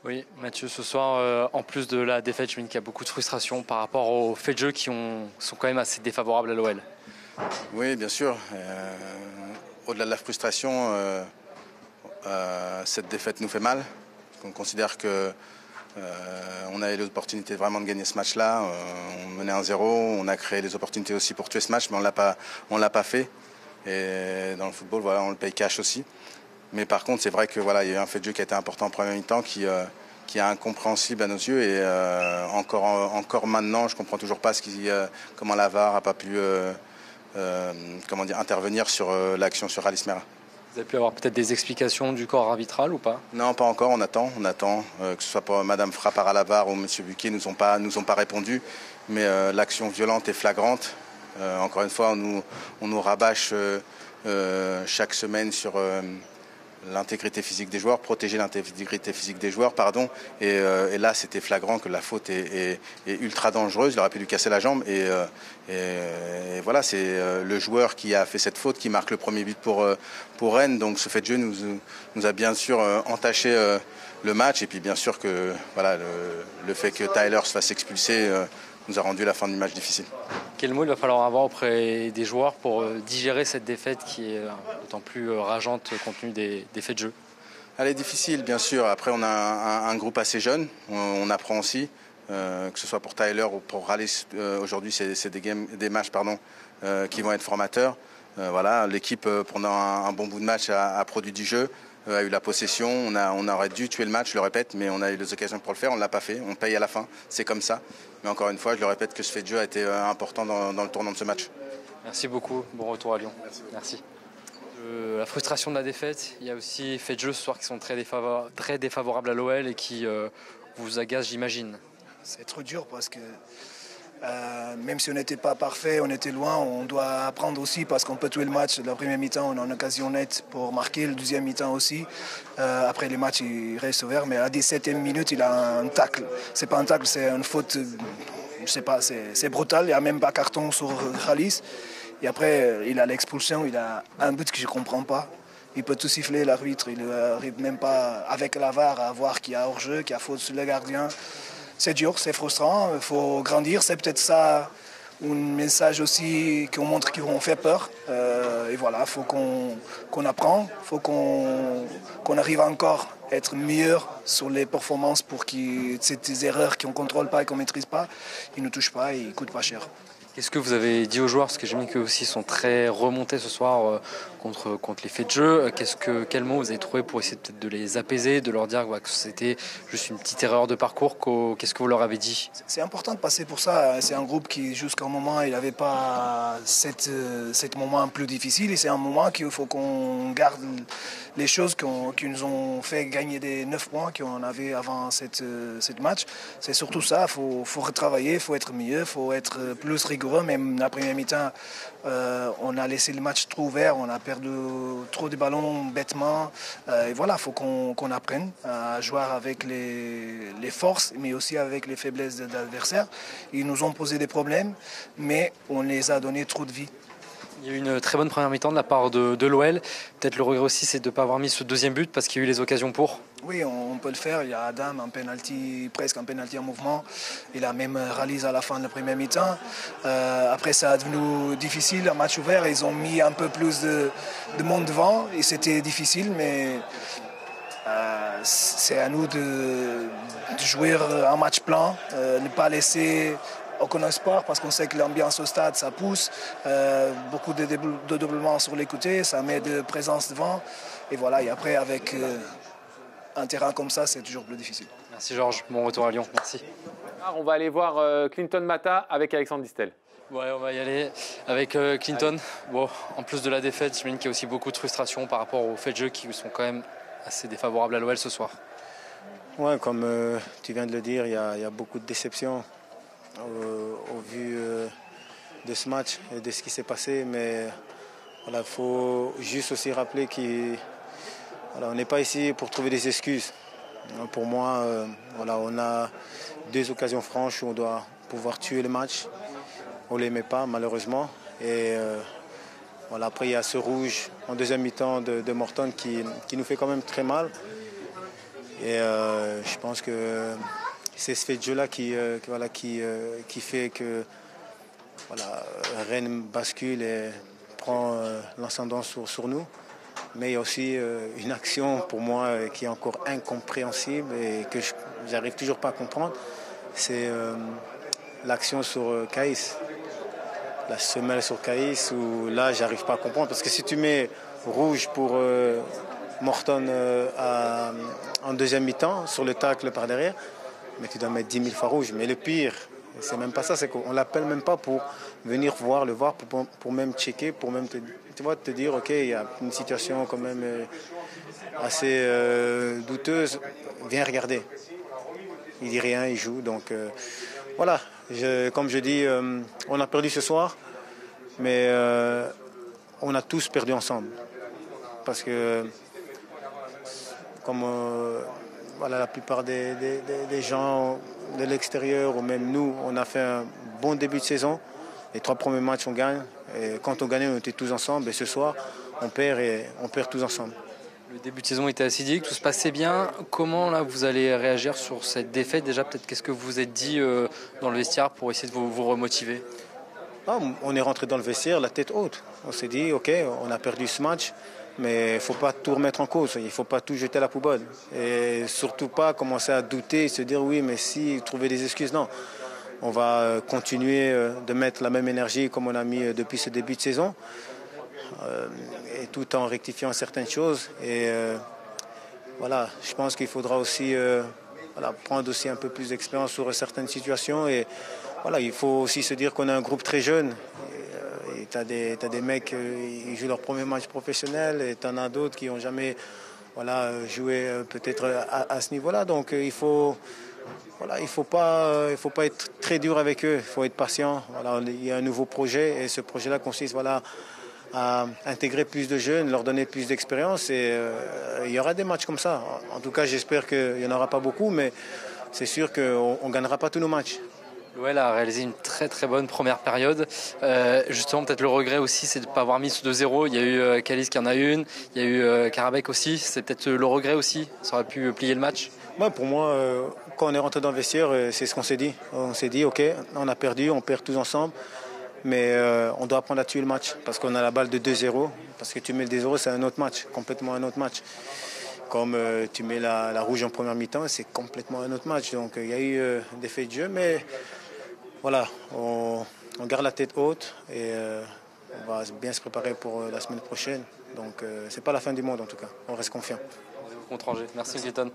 Oui, Mathieu, ce soir, en plus de la défaite, je me dis qu'il y a beaucoup de frustration par rapport aux faits de jeu sont quand même assez défavorables à l'OL. Oui, bien sûr. Au-delà de la frustration, cette défaite nous fait mal. On considère que on a eu l'opportunité vraiment de gagner ce match-là. On menait 1-0, on a créé des opportunités aussi pour tuer ce match, mais on l'a pas fait. Et dans le football, voilà, on le paye cash aussi. Mais par contre, c'est vrai que voilà, il y a eu un fait de jeu qui a été important en première mi-temps qui est incompréhensible à nos yeux. Et encore maintenant, je comprends toujours pas comment la VAR a pas pu intervenir sur l'action sur Alice Mera. Vous avez pu avoir peut-être des explications du corps arbitral ou pas? Non, pas encore, on attend. Que ce soit pour Madame Frappard à la VAR ou Monsieur Buquet, nous ont pas répondu. Mais l'action violente est flagrante. Encore une fois, on nous rabâche chaque semaine sur l'intégrité physique des joueurs, protéger l'intégrité physique des joueurs, pardon. Et là, c'était flagrant que la faute est ultra dangereuse. Il aurait pu lui casser la jambe. Et voilà, c'est le joueur qui a fait cette faute qui marque le premier but pour Rennes. Donc ce fait de jeu nous a bien sûr entaché le match. Et puis bien sûr que voilà, le fait que Tyler se fasse expulser nous a rendu la fin du match difficile. Quel mot il va falloir avoir auprès des joueurs pour digérer cette défaite qui est d'autant plus rageante compte tenu des faits de jeu? Elle est difficile, bien sûr. Après, on a un groupe assez jeune. On apprend aussi, que ce soit pour Tyler ou pour Rallis. Aujourd'hui, c'est des matchs qui vont être formateurs. Voilà, l'équipe, pendant un bon bout de match, a produit du jeu, a eu la possession. On aurait dû tuer le match, je le répète, mais on a eu les occasions pour le faire. On ne l'a pas fait. On paye à la fin. C'est comme ça. Mais encore une fois, je le répète que ce fait de jeu a été important dans le tournant de ce match. Merci beaucoup. Bon retour à Lyon. Merci. La frustration de la défaite, il y a aussi faits de jeu ce soir qui sont très défavorables à l'OL et qui vous agacent, j'imagine. C'est trop dur parce que même si on n'était pas parfait, on était loin, on doit apprendre aussi parce qu'on peut tuer le match. La première mi-temps, on a une occasion nette pour marquer, le deuxième mi-temps aussi. Après les matchs, il reste ouvert, mais à la 17e minute, il a un tacle. C'est pas un tacle, c'est une faute, je sais pas, c'est brutal. Il n'y a même pas carton sur Khalis. Et après, il a l'expulsion, il a un but que je ne comprends pas. Il peut tout siffler, l'arbitre, il n'arrive même pas avec la VAR à voir qu'il y a hors-jeu, qu'il y a faute sur le gardien. C'est dur, c'est frustrant, il faut grandir. C'est peut-être ça un message aussi qu'on montre qu'on fait peur. Et voilà, il faut qu'on apprend, il faut qu'on arrive encore à être meilleur sur les performances pour que ces erreurs qu'on ne contrôle pas et qu'on ne maîtrise pas, ils ne touchent pas et ils ne coûtent pas cher. Qu'est-ce que vous avez dit aux joueurs? Parce que j'ai mis qu'eux aussi sont très remontés ce soir contre les faits de jeu. Quel mot vous avez trouvé pour essayer peut-être de les apaiser, de leur dire que c'était juste une petite erreur de parcours? Qu'est-ce que vous leur avez dit? C'est important de passer pour ça. C'est un groupe qui, jusqu'à un moment, il n'avait pas cet moment plus difficile. Et c'est un moment qu'il faut qu'on garde les choses qui nous ont fait gagner des 9 points qu'on avait avant cette match. C'est surtout ça. Il faut retravailler, il faut être mieux, il faut être plus rigoureux. Même la première mi-temps, on a laissé le match trop ouvert, on a perdu trop de ballons bêtement. Et voilà, il faut qu'on apprenne à jouer avec les forces, mais aussi avec les faiblesses de l'adversaire. Ils nous ont posé des problèmes, mais on les a donné trop de vie. Il y a eu une très bonne première mi-temps de la part de l'OL. Peut-être le regret aussi, c'est de ne pas avoir mis ce deuxième but parce qu'il y a eu les occasions pour. Oui, on peut le faire. Il y a Adam, presque un penalty en mouvement. Il a même réalisé à la fin de la première mi-temps. Après, ça a devenu difficile. Un match ouvert, ils ont mis un peu plus de monde devant et c'était difficile, mais c'est à nous de jouer un match plein, ne pas laisser aucun espoir parce qu'on sait que l'ambiance au stade, ça pousse. Beaucoup de dédoublements sur les côtés, ça met de présence devant. Et voilà, et après, avec un terrain comme ça, c'est toujours plus difficile. Merci Georges, bon retour à Lyon, merci. On va aller voir Clinton Mata avec Alexandre Distel. Ouais, on va y aller avec Clinton. Bon, en plus de la défaite, j'imagine qu'il y a aussi beaucoup de frustration par rapport aux faits de jeu qui sont quand même assez défavorables à l'OL ce soir. Ouais, comme tu viens de le dire, il y a beaucoup de déceptions au vu de ce match et de ce qui s'est passé. Mais voilà, il faut juste aussi rappeler qu'on n'est pas ici pour trouver des excuses. Pour moi, voilà, on a 2 occasions franches où on doit pouvoir tuer le match. On ne les met pas, malheureusement. Et voilà, après, il y a ce rouge en deuxième mi-temps de Morton qui nous fait quand même très mal. Et je pense que c'est ce fait de jeu-là qui fait que Rennes bascule et prend l'ascendant sur nous. Mais il y a aussi une action pour moi qui est encore incompréhensible et que je n'arrive toujours pas à comprendre. C'est l'action sur Caïs. La semelle sur Caïs où là, j'arrive pas à comprendre. Parce que si tu mets rouge pour Morton en deuxième mi-temps, sur le tacle par derrière, mais tu dois mettre 10 000 fois rouge. Mais le pire, c'est même pas ça, c'est qu'on ne l'appelle même pas pour venir le voir, pour même checker, pour même te dire, OK, il y a une situation quand même assez douteuse, viens regarder. Il dit rien, il joue. Donc voilà, comme je dis, on a perdu ce soir, mais on a tous perdu ensemble. Parce que comme la plupart des gens de l'extérieur ou même nous, on a fait un bon début de saison. Les 3 premiers matchs, on gagne. Et quand on gagnait, on était tous ensemble. Et ce soir, on perd et on perd tous ensemble. Le début de saison était acidique, tout se passait bien. Comment là vous allez réagir sur cette défaite? Déjà, peut-être qu'est-ce que vous vous êtes dit dans le vestiaire pour essayer de vous remotiver? On est rentré dans le vestiaire la tête haute. On s'est dit, OK, on a perdu ce match, mais il ne faut pas tout remettre en cause. Il ne faut pas tout jeter à la poubelle. Et surtout pas commencer à douter et se dire, oui, mais si, trouver des excuses. Non. On va continuer de mettre la même énergie comme on a mis depuis ce début de saison, et tout en rectifiant certaines choses. Et je pense qu'il faudra aussi prendre aussi un peu plus d'expérience sur certaines situations. Et il faut aussi se dire qu'on a un groupe très jeune. Et tu as des mecs qui jouent leur premier match professionnel et tu en as d'autres qui n'ont jamais joué peut-être à ce niveau-là. Donc il faut pas être très dur avec eux, il faut être patient. Il y a un nouveau projet et ce projet-là consiste à intégrer plus de jeunes, leur donner plus d'expérience et il y aura des matchs comme ça. En tout cas, j'espère qu'il n'y en aura pas beaucoup, mais c'est sûr qu'on ne gagnera pas tous nos matchs. L'OL a réalisé une très très bonne première période. Justement, peut-être le regret aussi, c'est de ne pas avoir mis ce 2-0. Il y a eu Calis qui en a une, il y a eu Karabekh aussi. C'est peut-être le regret aussi, ça aurait pu plier le match. Pour moi, quand on est rentré dans le vestiaire, c'est ce qu'on s'est dit. On s'est dit, OK, on a perdu, on perd tous ensemble, mais on doit apprendre à tuer le match parce qu'on a la balle de 2-0. Parce que tu mets le 2-0, c'est un autre match, complètement un autre match. Comme tu mets la rouge en première mi-temps, c'est complètement un autre match. Donc il y a eu des faits de jeu, mais on garde la tête haute et on va bien se préparer pour la semaine prochaine. Donc c'est pas la fin du monde en tout cas, on reste confiant. Contre Angers. Merci Clayton.